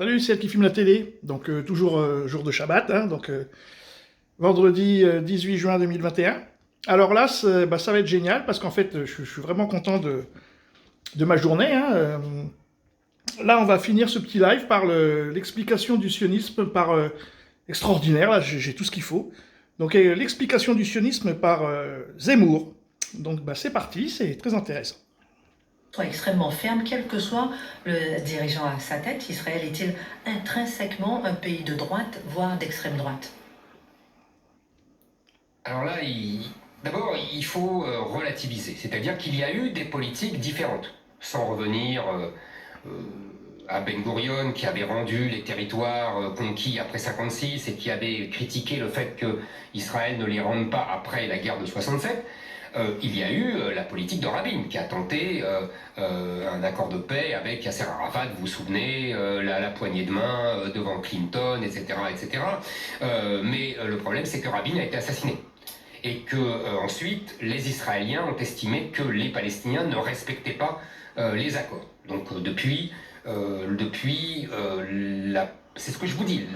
Salut, c'est elle qui filme la télé, donc toujours jour de Shabbat, hein, vendredi 18 juin 2021. Alors là, ça va être génial parce qu'en fait, je suis vraiment content de ma journée, hein. Là, on va finir ce petit live par l'explication du sionisme par extraordinaire. Là, j'ai tout ce qu'il faut. Donc l'explication du sionisme par Zemmour. Donc c'est parti, c'est très intéressant. Soit extrêmement ferme, quel que soit le dirigeant à sa tête. Israël est-il intrinsèquement un pays de droite, voire d'extrême droite? Alors là, d'abord, il faut relativiser, c'est-à-dire qu'il y a eu des politiques différentes, sans revenir à Ben Gurion qui avait rendu les territoires conquis après 56 et qui avait critiqué le fait que Israël ne les rende pas après la guerre de 67. Il y a eu la politique de Rabin qui a tenté un accord de paix avec Yasser Arafat, vous vous souvenez, la poignée de main devant Clinton, etc. etc. Mais le problème, c'est que Rabin a été assassiné. Et que ensuite, les Israéliens ont estimé que les Palestiniens ne respectaient pas les accords. Donc c'est ce que je vous dis,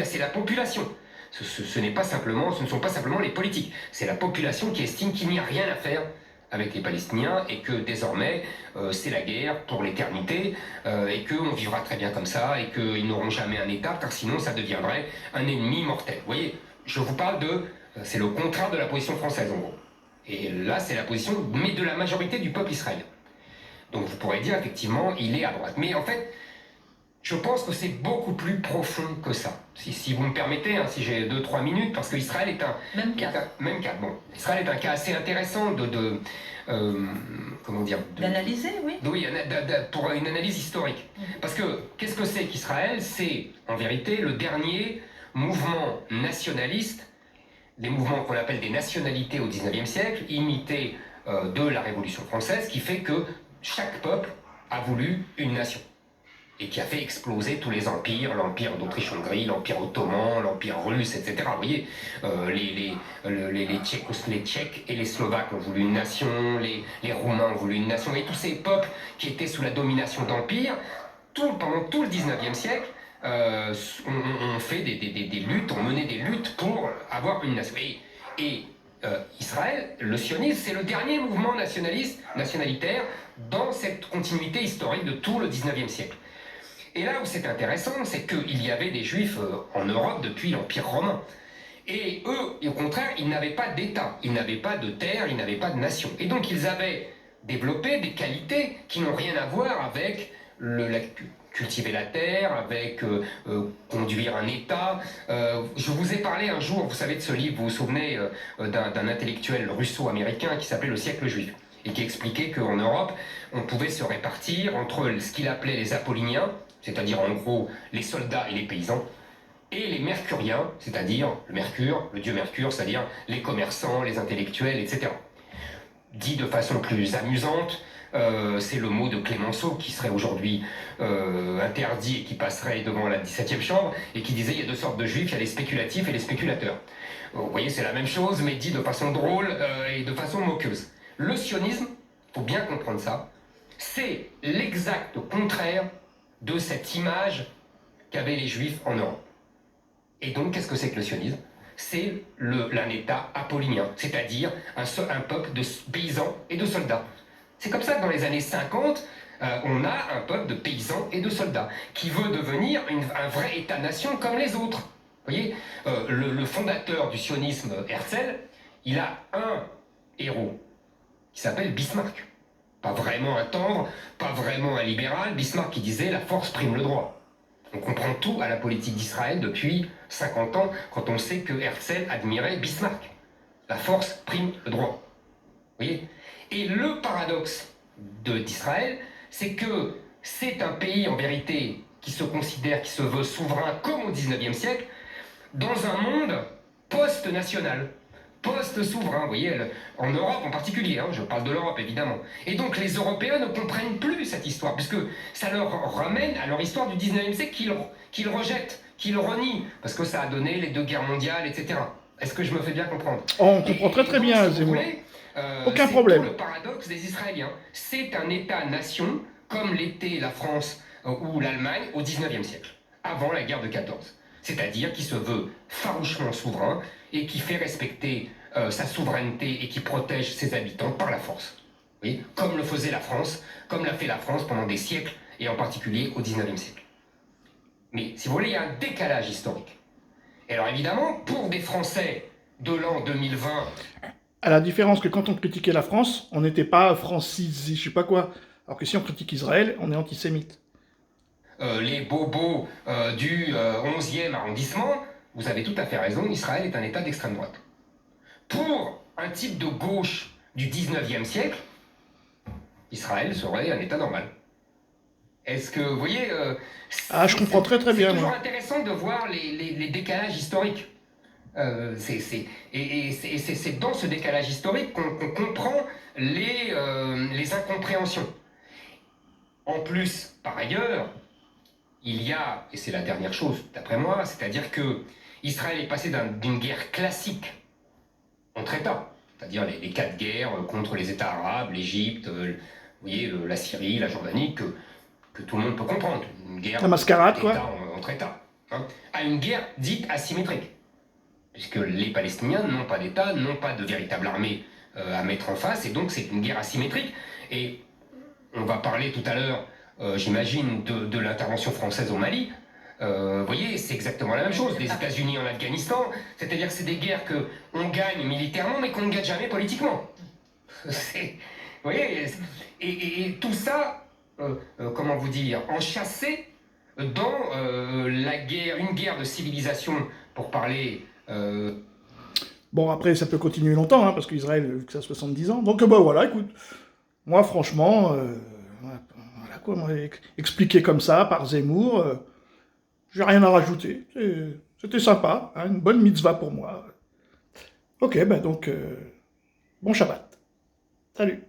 c'est la population. Ce n'est pas simplement, ce ne sont pas simplement les politiques. C'est la population qui estime qu'il n'y a rien à faire avec les Palestiniens et que désormais c'est la guerre pour l'éternité et qu'on vivra très bien comme ça et qu'ils n'auront jamais un État car sinon ça deviendrait un ennemi mortel. Vous voyez, je vous parle c'est le contraire de la position française en gros. Et là c'est la position mais de la majorité du peuple israélien. Donc vous pourrez dire effectivement il est à droite. Mais en fait, je pense que c'est beaucoup plus profond que ça. Si vous me permettez, hein, si j'ai 2-3 minutes, parce qu'Israël est un... Même cas. Même cas. Bon, Israël est un cas assez intéressant comment dire D'analyser, oui. Oui, pour une analyse historique. Parce que, qu'est-ce que c'est qu'Israël? C'est, en vérité, le dernier mouvement nationaliste, des mouvements qu'on appelle des nationalités au XIXe siècle, imités de la Révolution française, qui fait que chaque peuple a voulu une nation et qui a fait exploser tous les empires, l'empire d'Autriche-Hongrie, l'empire ottoman, l'empire russe, etc. Vous voyez, les Tchèques et les Slovaques ont voulu une nation, les Roumains ont voulu une nation, et tous ces peuples qui étaient sous la domination d'empires, pendant tout le 19e siècle, ont fait des luttes, ont mené des luttes pour avoir une nation. Israël, le sionisme, c'est le dernier mouvement nationalitaire dans cette continuité historique de tout le 19e siècle. Et là où c'est intéressant, c'est qu'il y avait des juifs en Europe depuis l'Empire romain. Et eux, au contraire, ils n'avaient pas d'État, ils n'avaient pas de terre, ils n'avaient pas de nation. Et donc ils avaient développé des qualités qui n'ont rien à voir avec cultiver la terre, avec conduire un État. Je vous ai parlé un jour, vous savez, de ce livre, vous vous souvenez, d'un intellectuel russo-américain qui s'appelait Le siècle juif, et qui expliquait qu'en Europe, on pouvait se répartir entre ce qu'il appelait les Apolliniens, c'est-à-dire en gros les soldats et les paysans, et les Mercuriens, c'est-à-dire le Mercure, le dieu Mercure, c'est-à-dire les commerçants, les intellectuels, etc. Dit de façon plus amusante, c'est le mot de Clémenceau qui serait aujourd'hui interdit et qui passerait devant la 17e chambre, et qui disait il y a deux sortes de juifs, il y a les spéculatifs et les spéculateurs. Vous voyez, c'est la même chose, mais dit de façon drôle et de façon moqueuse. Le sionisme, il faut bien comprendre ça, c'est l'exact contraire de cette image qu'avaient les juifs en Europe. Et donc, qu'est-ce que c'est que le sionisme? C'est un État apollinien, c'est-à-dire un peuple de paysans et de soldats. C'est comme ça que dans les années 50, on a un peuple de paysans et de soldats qui veut devenir un vrai État-nation comme les autres. Vous voyez, le fondateur du sionisme, Herzl, il a un héros qui s'appelle Bismarck. Pas vraiment un tendre, pas vraiment un libéral, Bismarck qui disait « la force prime le droit ». On comprend tout à la politique d'Israël depuis 50 ans quand on sait que Herzl admirait Bismarck. La force prime le droit. Vous voyez? Et le paradoxe d'Israël, c'est que c'est un pays en vérité qui se considère, qui se veut souverain comme au 19e siècle, dans un monde post-national, post-souverain, vous voyez, en Europe en particulier, hein, je parle de l'Europe évidemment. Et donc les Européens ne comprennent plus cette histoire, puisque ça leur ramène à leur histoire du 19e siècle qu'ils rejettent, qu'ils renient, parce que ça a donné les deux guerres mondiales, etc. Est-ce que je me fais bien comprendre? On comprend très très bien, Zemmour. Aucun problème. C'est tout le paradoxe des Israéliens. C'est un État-nation, comme l'était la France ou l'Allemagne au 19e siècle. avant la guerre de 14. C'est-à-dire qui se veut farouchement souverain et qui fait respecter sa souveraineté et qui protège ses habitants par la force. Oui, comme le faisait la France, comme l'a fait la France pendant des siècles, et en particulier au XIXe siècle. Mais si vous voulez, il y a un décalage historique. Et alors évidemment, pour des Français de l'an 2020... À la différence que quand on critiquait la France, on n'était pas francisé, je sais pas quoi. Alors que si on critique Israël, on est antisémite. les bobos du 11e arrondissement, vous avez tout à fait raison, Israël est un État d'extrême droite. Pour un type de gauche du 19e siècle, Israël serait un État normal. Est-ce que, vous voyez... je comprends très bien. C'est toujours intéressant de voir les décalages historiques. C'est dans ce décalage historique qu'on comprend les incompréhensions. En plus, par ailleurs, il y a, et c'est la dernière chose d'après moi, c'est-à-dire que Israël est passé d'une guerre classique entre États, c'est-à-dire les 4 guerres contre les États arabes, l'Égypte, vous voyez, la Syrie, la Jordanie, que tout le monde peut comprendre, une guerre la mascarade, quoi. Entre États, hein, à une guerre dite asymétrique, puisque les Palestiniens n'ont pas d'État, n'ont pas de véritable armée à mettre en face, et donc c'est une guerre asymétrique. Et on va parler tout à l'heure, j'imagine, de l'intervention française au Mali. Vous voyez, c'est exactement la même chose. Les États-Unis en Afghanistan, c'est-à-dire que c'est des guerres qu'on gagne militairement, mais qu'on ne gagne jamais politiquement. Vous voyez, et tout ça, comment vous dire, enchâssé dans une guerre de civilisation, pour parler... Bon, après, ça peut continuer longtemps, hein, parce qu'Israël, ça a 70 ans. Donc, voilà, écoute, moi, franchement, voilà quoi, moi, expliqué comme ça, par Zemmour, j'ai rien à rajouter. C'était sympa, hein, une bonne mitzvah pour moi. Ok, donc, bon Shabbat. Salut.